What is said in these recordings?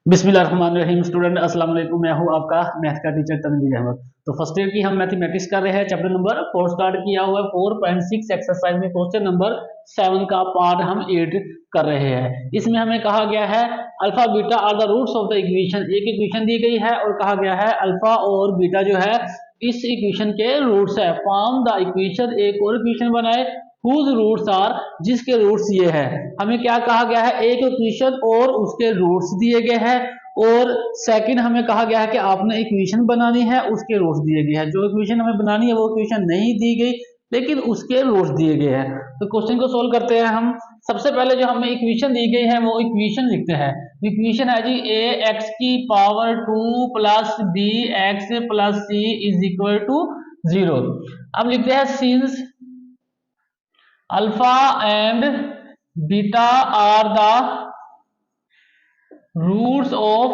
बिस्मिल्लाहिर्रहमानिर्रहीम। स्टूडेंट अस्सलाम वालेकुम, मैं हूं आपका मैथ का टीचर तनवीर अहमद। तो फर्स्ट ईयर की हम मैथमेटिक्स कर रहे हैं, चैप्टर नंबर 4 स्टार्ट किया हुआ है। 4.6 एक्सरसाइज में क्वेश्चन नंबर 7 का पार्ट हम 8 कर रहे हैं। इसमें हमें कहा गया है alpha beta are the roots of the equation. एक इक्वेशन दी गई है और कहा गया है अल्फा और बीटा जो है इस इक्वेशन के रूट्स है। फॉर्म द इक्वेशन, एक और इक्वेशन बनाए whose रूट्स आर, जिसके रूट्स ये है। हमें क्या कहा गया है, एक इक्वेशन और उसके रूट्स दिए गए हैं। और सेकंड हमें कहा गया है कि आपने इक्वेशन बनानी है, उसके रूट्स दिए गए हैं। जो इक्वेशन हमें बनानी है वो इक्वेशन नहीं दी गई लेकिन उसके रूट्स दिए गए हैं। तो क्वेश्चन को सोल्व करते हैं हम। सबसे पहले जो हमें इक्वेशन दी गई है वो इक्वेशन लिखते हैं। इक्वेशन है जी ए एक्स की power 2 plus B X plus C is equal to 0। अब लिखते हैं since alpha and beta are the roots of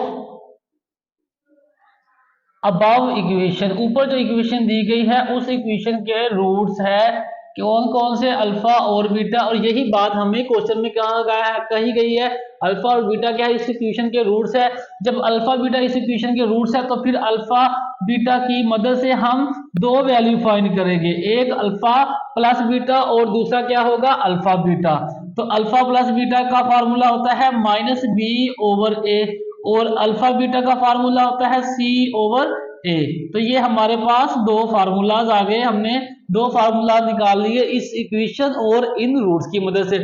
above equation. ऊपर जो इक्वेशन दी गई है उस इक्वेशन के रूट्स है कौन कौन से, अल्फा और बीटा। और यही बात हमें क्वेश्चन में कही गई है, अल्फा और बीटा क्या है, इस इक्वेशन के रूट्स है। जब अल्फा बीटा इस इक्वेशन के रूट्स है तो फिर अल्फा बीटा की मदद से हम दो वैल्यू फाइंड करेंगे, एक अल्फा प्लस बीटा और दूसरा क्या होगा, अल्फा बीटा। तो अल्फा प्लस बीटा का फार्मूला होता है माइनस बी ओवर ए और अल्फा बीटा का फार्मूला होता है सी ओवर ए। तो ये हमारे पास दो फार्मूलाज आ गए, हमने दो फार्मूला निकाल लिए इस इक्वेशन और इन रूट्स की मदद से।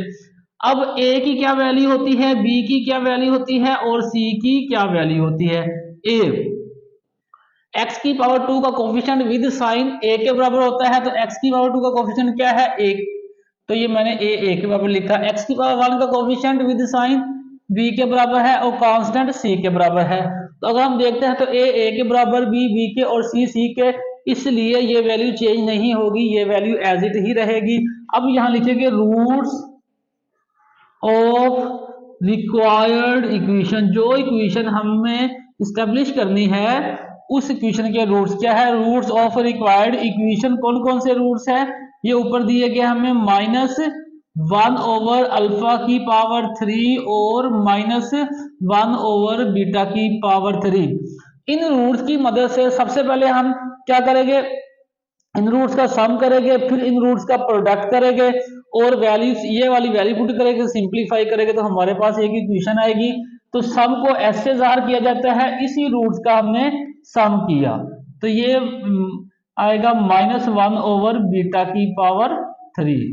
अब ए की क्या वैल्यू होती है, बी की क्या वैल्यू होती है और सी की क्या वैल्यू होती है। ए एक्स की पावर 2 का कोफिशिएंट विद साइन ए के बराबर होता है, तो एक्स की पावर 2 का कोफिशिएंट क्या है, 1। तो ये मैंने ए के बराबर लिखा। एक्स की पावर 1 का कोफिशिएंट विद साइन बी के बराबर है और कांस्टेंट सी के बराबर है। तो अगर हम देखते हैं तो ए के बराबर, बी के और सी के, इसलिए ये वैल्यू चेंज नहीं होगी, ये वैल्यू एज इट ही रहेगी। अब यहां लिखेंगे रूट्स ऑफ रिक्वायर्ड इक्वेशन। जो इक्वेशन हमें स्टेब्लिश करनी है उस इक्वेशन के रूट्स क्या है, रूट्स ऑफ रिक्वायर्ड इक्वेशन। कौन कौन से रूट्स है, ये ऊपर दिए गए हमें -1 ओवर अल्फा की पावर 3 और -1 ओवर बीटा की पावर 3। इन रूट्स की मदद से सबसे पहले हम क्या करेंगे, इन रूट्स का सम करेंगे, फिर इन रूट्स का प्रोडक्ट करेंगे और वैल्यूज, ये वाली वैल्यू पुट करेंगे, सिंप्लीफाई करेंगे तो हमारे पास एक इक्वेशन आएगी। तो सम को ऐसे ज़ाहिर किया जाता है, इसी रूट्स का हमने सम किया तो ये आएगा -1 ओवर बीटा की पावर 3।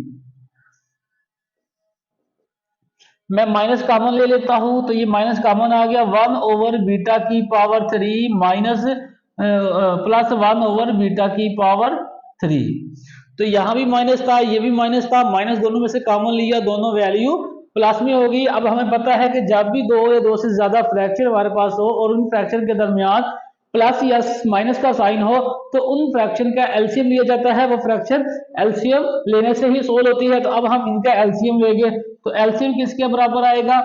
मैं माइनस कॉमन ले लेता हूं तो ये माइनस कॉमन आ गया, 1 ओवर बीटा की power 3 minus plus 1 over beta की पावर 3। तो यहां भी माइनस था, ये भी माइनस था, माइनस दोनों में से कॉमन लिया, दोनों वैल्यू प्लस में होगी। अब हमें पता है कि जब भी दो या दो से ज्यादा फ्रैक्शन हमारे पास हो और उन फ्रैक्शन के दरमियान प्लस या माइनस का साइन हो तो उन फ्रैक्शन का एलसीएम लिया जाता है। वो फ्रैक्शन एलसीएम लेने से ही सोल्व होती है। तो अब हम इनका एलसीएम लेंगे तो एलसीएम किसके बराबर आएगा,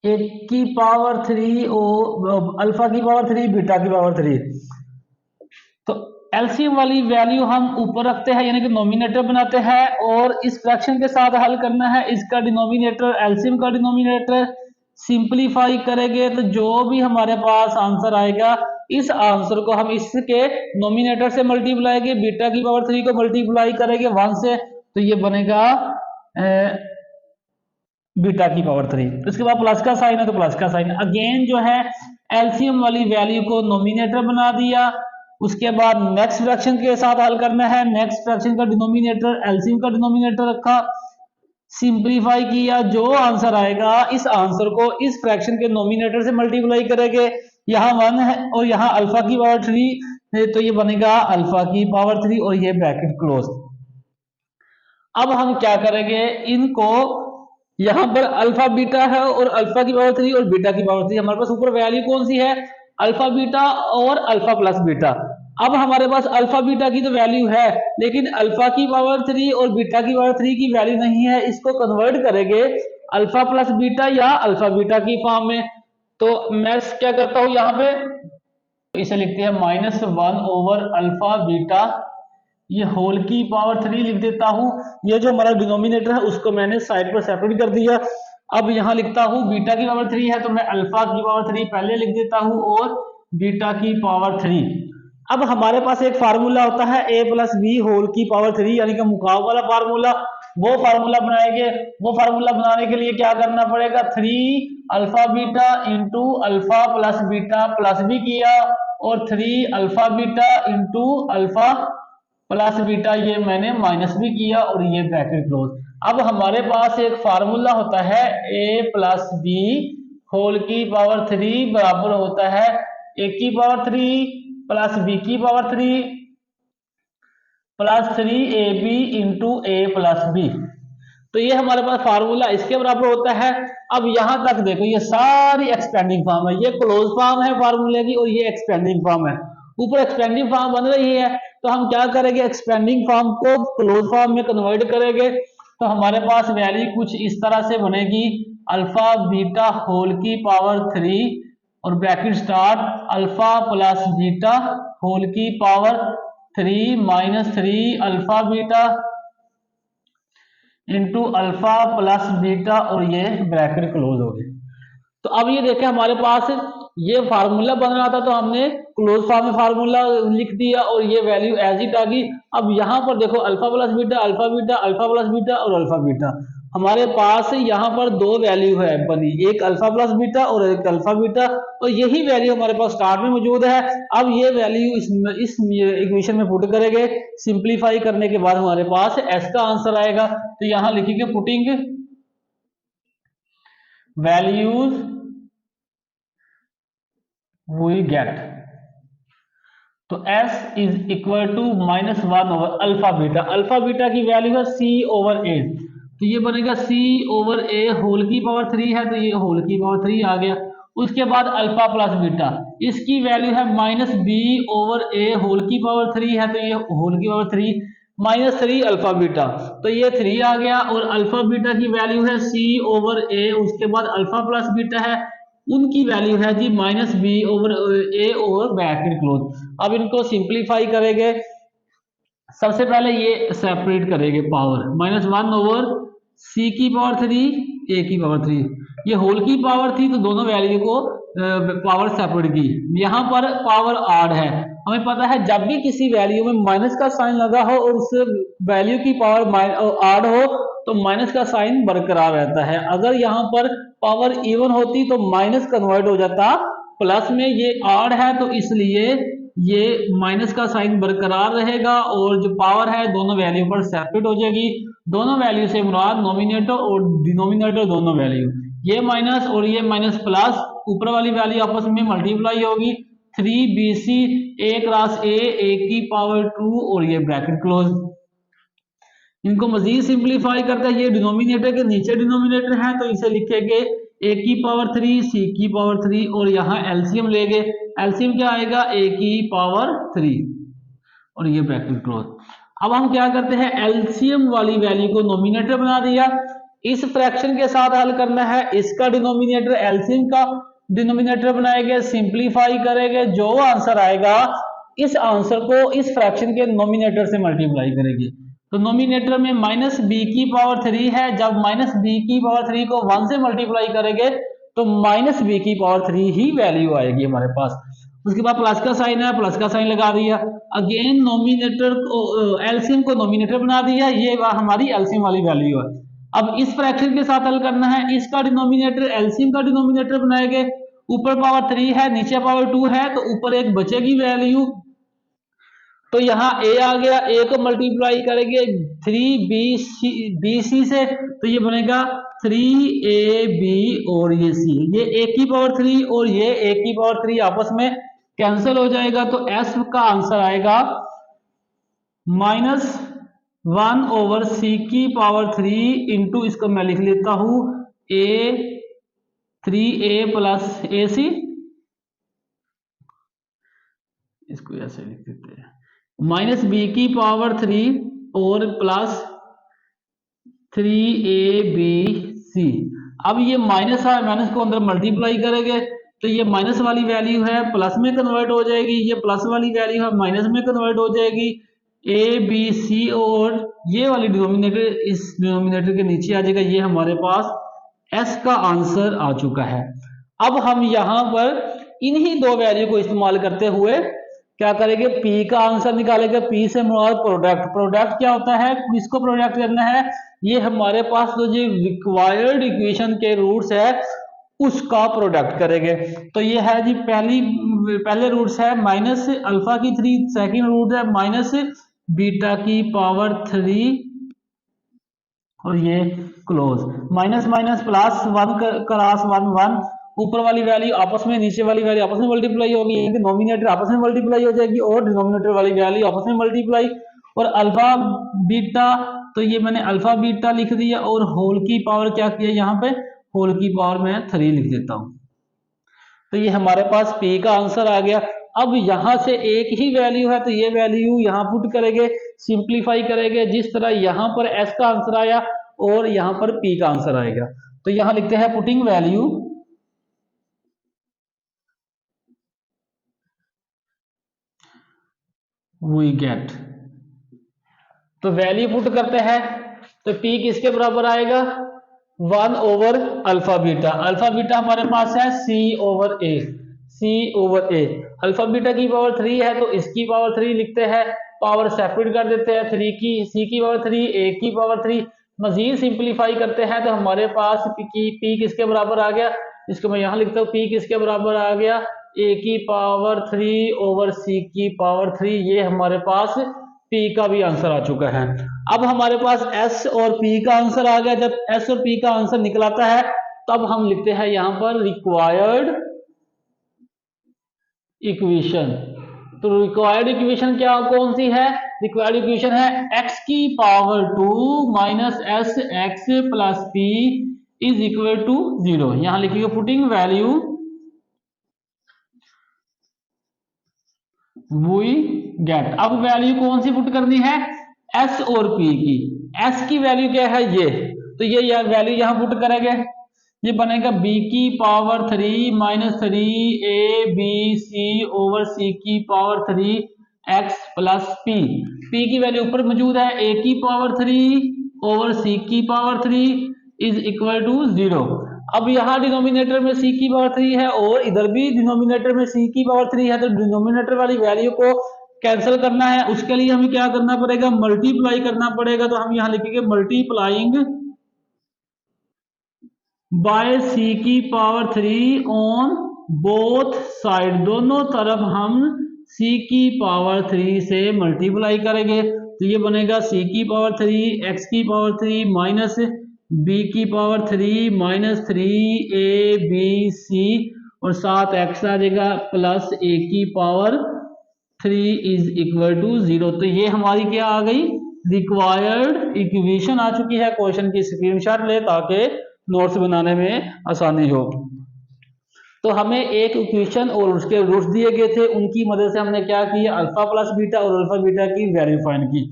एक की पावर 3 और अल्फा की पावर 3 बीटा की पावर 3। तो एलसीएम वाली वैल्यू हम ऊपर रखते हैं यानी कि नोमिनेटर बनाते हैं और इस फ्रैक्शन के साथ हल करना है। इसका डिनोमिनेटर एलसीएम का डिनोमिनेटर सिंपलीफाई करेंगे तो जो भी हमारे पास आंसर आएगा इस आंसर को हम इसके नोमिनेटर से मल्टीप्लाई के बीटा की पावर 3 को मल्टीप्लाई करेंगे 1 से, तो ये बनेगा बीटा की पावर 3। उसके बाद प्लस का साइन है तो प्लस का साइन। अगेन जो है एलसीएम वाली वैल्यू को नोमिनेटर बना दिया। उसके बाद नेक्स्ट फ्रैक्शन के साथ हल करना है, नेक्स्ट फ्रैक्शन का डिनोमिनेटर एलसीएम का डिनोमिनेटर रखा, सिंपलीफाई किया, जो आंसर आएगा इस आंसर को इस फ्रैक्शन के नोमिनेटर से मल्टीप्लाई करेंगे। यहाँ 1 है और यहाँ अल्फा की पावर 3 तो ये बनेगा अल्फा की पावर 3 और ये ब्रैकेट क्लोज। अब हम क्या करेंगे, इनको यहां पर अल्फा बीटा है और अल्फा की पावर 3 और बीटा की पावर 3, हमारे पास ऊपर वैल्यू कौन सी है, अल्फा बीटा और अल्फा प्लस बीटा। अब हमारे पास अल्फा बीटा की तो वैल्यू है लेकिन अल्फा की पावर 3 और बीटा की पावर 3 की वैल्यू नहीं है। इसको कन्वर्ट करेंगे अल्फा प्लस बीटा या अल्फा बीटा की फॉर्म में। तो मैं क्या करता हूं, यहाँ पे इसे लिखते हैं -1 ओवर अल्फा बीटा, ये होल की पावर 3 लिख देता हूं। ये जो हमारा डिनोमिनेटर है उसको मैंने साइड पर सेपरेट कर दिया अब यहाँ लिखता हूँ बीटा की पावर 3 है तो मैं अल्फा की पावर 3 पहले लिख देता हूँ और बीटा की पावर 3। अब हमारे पास एक फार्मूला होता है a प्लस बी होल की पावर 3 यानी कि मुकाव वाला फार्मूला। वो फार्मूला बनाएंगे। वो फार्मूला बनाने के लिए क्या करना पड़ेगा, 3 alpha beta into alpha plus B किया और 3 alpha beta into alpha plus beta ये मैंने माइनस भी किया और ये ब्रैकेट क्लोज। अब हमारे पास एक फार्मूला होता है a प्लस बी होल की पावर 3 बराबर होता है a की पावर 3 प्लस बी की पावर 3 प्लस 3ab इंटू ए प्लस बी। तो ये हमारे पास फार्मूला इसके बराबर होता है। अब यहां तक देखो ये सारी एक्सपेंडिंग फॉर्म है, ये क्लोज फॉर्म है फार्मूले की और ये एक्सपेंडिंग फॉर्म है। ऊपर एक्सपेंडिंग फॉर्म बन रही है तो हम क्या करेंगे, एक्सपेंडिंग फॉर्म को क्लोज फॉर्म में कन्वर्ट करेंगे। तो हमारे पास वैल्यू कुछ इस तरह से बनेगी, अल्फा बीटा होल की पावर 3 और bracket start alpha plus beta whole की power 3 minus 3 alpha beta into alpha plus beta और ये ब्रैकेट क्लोज हो गए। तो अब ये देखें हमारे पास ये फार्मूला बन रहा था तो हमने क्लोज फॉर्म में फार्मूला लिख दिया और ये वैल्यू एज इट आ गई। अब यहाँ पर देखो alpha plus beta alpha beta alpha plus beta और अल्फा बीटा, हमारे पास यहाँ पर दो वैल्यू है बनी, एक अल्फा प्लस बीटा और एक अल्फा बीटा और यही वैल्यू हमारे पास स्टार्ट में मौजूद है। अब ये वैल्यू इस इक्वेशन में पुट करेंगे, सिंप्लीफाई करने के बाद हमारे पास एस का आंसर आएगा। तो यहाँ लिखेंगे पुटिंग वैल्यूज वी गेट, तो s is equal to -1 over alpha beta. Alpha beta की वैल्यू है c ओवर a, तो ये बनेगा c ओवर a होल की पावर 3 है तो ये होल की पावर 3 आ गया। उसके बाद अल्फा प्लस बीटा, इसकी वैल्यू है -b ओवर a होल की पावर 3 है तो ये होल की पावर 3 माइनस 3 अल्फा बीटा, तो ये 3 आ गया। और अल्फा बीटा की वैल्यू है c ओवर a, उसके बाद अल्फा प्लस बीटा है उनकी वैल्यू है जी -b over a over bracket close. अब इनको सिंप्लीफाई करेंगे, सबसे पहले ये सेपरेट करेंगे पावर, -1 ओवर c की पावर 3 a की पावर 3, ये होल की पावर थी तो दोनों वैल्यू को पावर सेपरेट की। यहाँ पर पावर आड है, हमें पता है जब भी किसी वैल्यू में माइनस का साइन लगा हो और उस वैल्यू की पावर आड हो तो माइनस का साइन बरकरार रहता है। अगर यहाँ पर पावर इवन होती तो माइनस कन्वर्ट हो जाता प्लस में, ये आड है तो इसलिए ये माइनस का साइन बरकरार रहेगा और जो पावर है दोनों वैल्यू पर सेपरेट हो जाएगी। दोनों वैल्यू से मुराद नोमिनेटर और डिनोमिनेटर दोनों वैल्यू, ये माइनस और ये माइनस प्लस, ऊपर वाली वैल्यू आपस में मल्टीप्लाई होगी। 3bc a क्रॉस a की पावर 2 और ये ब्रैकेट क्लोज। इनको मजीद सिंप्लीफाई करते हैं, ये डिनोमिनेटर के नीचे डिनोमिनेटर है तो इसे लिखेंगे a की पावर 3 c की पावर 3 और यहाँ एलसीएम लेंगे, एलसीएम क्या आएगा a की पावर 3 और ये ब्रैकेट क्लोज। अब हम क्या करते हैं, एलसीएम वाली वैल्यू को नोमिनेटर बना दिया, इस फ्रैक्शन के साथ हल करना है, इसका डिनोमिनेटर एलसीएम का डिनोमिनेटर बनाएंगे, सिंप्लीफाई करेंगे, जो आंसर आएगा इस आंसर को इस फ्रैक्शन के नोमिनेटर से मल्टीप्लाई करेंगे। तो नोमिनेटर में -b की पावर 3 है, जब -b की पावर 3 को 1 से मल्टीप्लाई करेंगे तो -b की पावर 3 ही वैल्यू आएगी हमारे पास। उसके बाद प्लस का साइन है, प्लस का साइन लगा दिया, अगेन नोमिनेटर को एलसीएम को नोमिनेटर बना दिया, ये हमारी एलसीएम वाली वैल्यू है। अब इस फ्रैक्शन के साथ हल करना है, इसका डिनोमिनेटर एलसीएम का डिनोमिनेटर बनाएंगे, ऊपर पावर 3 है नीचे पावर 2 है तो ऊपर एक बचेगी वैल्यू, तो यहाँ a आ गया, a को मल्टीप्लाई करेंगे 3bc से तो ये बनेगा 3ab और ये c, ये a की पावर 3 और ये a की पावर 3 आपस में कैंसिल हो जाएगा तो s का आंसर आएगा -1 ओवर c की पावर 3 इंटू, इसको मैं लिख लेता हूं a 3a प्लस ac, इसको ऐसे लिख देते हैं -b की पावर 3 और प्लस 3abc। अब ये माइनस है, माइनस को अंदर मल्टीप्लाई करेंगे तो ये माइनस वाली वैल्यू है प्लस में कन्वर्ट हो जाएगी, ये प्लस वाली वैल्यू है माइनस में कन्वर्ट हो जाएगी, ए बी सी और ये वाली डिनोमिनेटर इस डिनोमिनेटर के नीचे आ जाएगा, ये हमारे पास एस का आंसर आ चुका है। अब हम यहां पर इन्हीं दो वैल्यू को इस्तेमाल करते हुए क्या करेंगे, पी का आंसर निकालेंगे। पी से मुराद प्रोडक्ट, प्रोडक्ट क्या होता है, किसको प्रोडक्ट करना है, ये हमारे पास जो रिक्वायर्ड इक्वेशन के रूट्स है उसका प्रोडक्ट करेंगे। तो ये है जी पहले रूट्स है माइनस अल्फा की 3, सेकंड रूट है माइनस बीटा की पावर 3 और ये close, minus minus plus 1 cross 1 1, ऊपर वाली वैल्यू आपस में, नीचे वाली वैल्यू आपस में मल्टीप्लाई होगी, डिनोमिनेटर आपस में मल्टीप्लाई हो जाएगी और डिनोमिनेटर वाली वैल्यू आपस में मल्टीप्लाई। और अल्फा बीटा, तो ये मैंने अल्फा बीटा लिख दिया और होल की पावर क्या किया, यहाँ पे होल की पावर मैं 3 लिख देता हूं। तो ये हमारे पास पी का आंसर आ गया। अब यहां से एक ही वैल्यू है तो ये वैल्यू यहां पुट करेंगे, सिंप्लीफाई करेंगे, जिस तरह यहां पर एस का आंसर आया और यहां पर पी का आंसर आएगा। तो यहां लिखते हैं पुटिंग वैल्यू वी गेट, तो वैल्यू पुट करते हैं तो पी किसके बराबर आएगा, 1 over alpha beta. Alpha beta हमारे पास है सी ओवर ए, सी ओवर ए। अल्फा बीटा की पावर 3 है तो इसकी पावर 3 लिखते हैं, पावर सेपरेट कर देते हैं, 3 की सी की पावर 3, ए की पावर 3। मजीद सिंप्लीफाई करते हैं तो हमारे पास पी किसके बराबर आ गया, इसको मैं यहां लिखता हूं, पी किसके बराबर आ गया, ए की पावर 3 ओवर सी की पावर 3। ये हमारे पास पी का भी आंसर आ चुका है। अब हमारे पास एस और पी का आंसर आ गया। जब एस और पी का आंसर निकलाता है तब हम लिखते हैं यहां पर रिक्वायर्ड इक्वेशन। तो रिक्वायर्ड इक्वेशन क्या कौन सी है, रिक्वायर्ड इक्वेशन है x की power 2 minus S X plus P is equal to 0। यहां लिखिएगा पुटिंग वैल्यू वी गेट। अब वैल्यू कौन सी पुट करनी है, s और p की। s की वैल्यू क्या है ये, तो ये वैल्यू यहां पुट करेंगे, ये बनेगा b की power 3 minus 3 A B C over c की power 3 x plus p। p की वैल्यू ऊपर मौजूद है, a की पावर 3 ओवर c की पावर 3 इज इक्वल टू 0। अब यहाँ डिनोमिनेटर में c की पावर 3 है और इधर भी डिनोमिनेटर में c की पावर 3 है, तो डिनोमिनेटर वाली वैल्यू को कैंसिल करना है, उसके लिए हमें क्या करना पड़ेगा, मल्टीप्लाई करना पड़ेगा। तो हम यहाँ लिखेंगे मल्टीप्लाइंग बाय c की पावर 3 ऑन बोथ साइड, दोनों तरफ हम c की पावर 3 से मल्टीप्लाई करेंगे। तो ये बनेगा c की पावर 3 x की पावर 3 माइनस b की power 3 minus 3 A B C और 7 x आ जाएगा प्लस a की पावर 3 इज इक्वल टू 0। तो ये हमारी क्या आ गई, रिक्वायर्ड इक्वेशन आ चुकी है। क्वेश्चन की स्क्रीनशॉट ले ताकि नोट्स बनाने में आसानी हो। तो हमें एक इक्वेशन और उसके रूट्स दिए गए थे, उनकी मदद से हमने क्या किया, अल्फा प्लस बीटा और अल्फा बीटा की वैल्यू फाइंड की।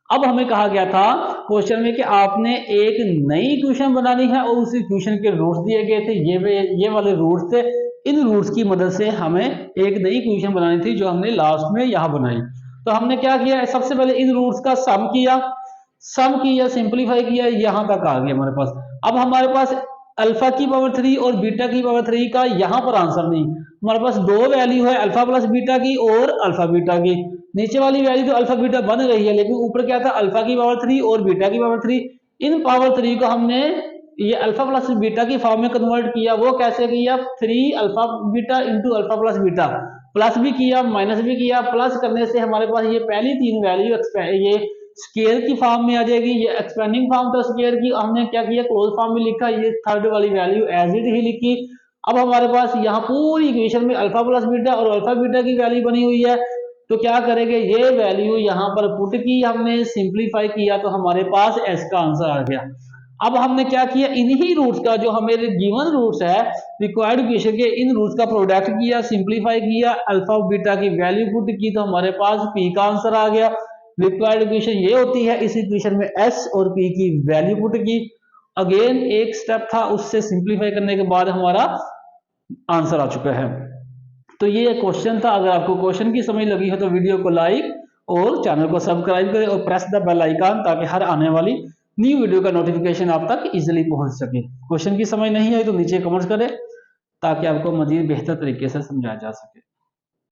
अब हमें कहा गया था क्वेश्चन में कि आपने एक नई इक्वेशन बनानी है और उस इक्वेशन के रूट्स दिए गए थे, ये वाले रूट्स थे। इन रूट्स की मदद से हमें एक नई इक्वेशन बनानी थी जो हमने लास्ट में यहां बनाई। तो हमने क्या किया, सबसे पहले इन रूट्स का सम किया, सिंप्लीफाई किया, यहां तक आ गया हमारे पास। अब हमारे पास अल्फा की पावर 3 और बीटा की पावर 3 का यहां पर आंसर नहीं, हमारे पास दो वैल्यू है, अल्फा प्लस बीटा की और अल्फा बीटा की। नीचे वाली वैल्यू तो अल्फा बीटा बन रही है, लेकिन ऊपर क्या था, अल्फा की पावर 3 और बीटा की पावर 3। इन पावर 3 को हमने ये अल्फा प्लस बीटा की फॉर्म में कन्वर्ट किया। वो कैसे किया, 3 alpha beta into alpha plus beta, plus भी किया माइनस भी किया। प्लस करने से हमारे पास ये पहली 3 वैल्यू ये स्केयर की फॉर्म में आ जाएगी, ये एक्सपेंडिंग फॉर्म था स्केयर की, हमने क्या किया, क्लोज फॉर्म में लिखा, ये थर्ड वाली वैल्यू एज इट ही लिखी। अब हमारे पास यहाँ पूरी इक्वेशन में अल्फा प्लस बीटा और अल्फा बीटा की वैल्यू बनी हुई है। तो क्या करेंगे, ये वैल्यू यहाँ पर पुट की, हमने सिंप्लीफाई किया तो हमारे पास एस का आंसर आ गया। अब हमने क्या किया, इन्हीं रूट्स का, जो हमें गिवन रूट्स है रिक्वायर्ड इक्वेशन के, इन रूट्स का प्रोडक्ट किया, सिंप्लीफाई किया, अल्फा बीटा की वैल्यू पुट की, तो हमारे पास पी का आंसर आ गया। रिक्वायर्ड इक्वेशन ये होती है, इस इक्वेशन में एस और पी की वैल्यू पुट की, अगेन एक स्टेप था, उससे सिंप्लीफाई करने के बाद हमारा आंसर आ चुका है। तो ये क्वेश्चन था। अगर आपको क्वेश्चन की समझ लगी हो तो वीडियो को लाइक और चैनल को सब्सक्राइब करें और प्रेस द बेल आइकन ताकि हर आने वाली न्यू वीडियो का नोटिफिकेशन आप तक इजीली पहुंच सके। क्वेश्चन की समझ नहीं आई तो नीचे कमेंट्स करें ताकि आपको मजीद बेहतर तरीके से समझाया जा सके।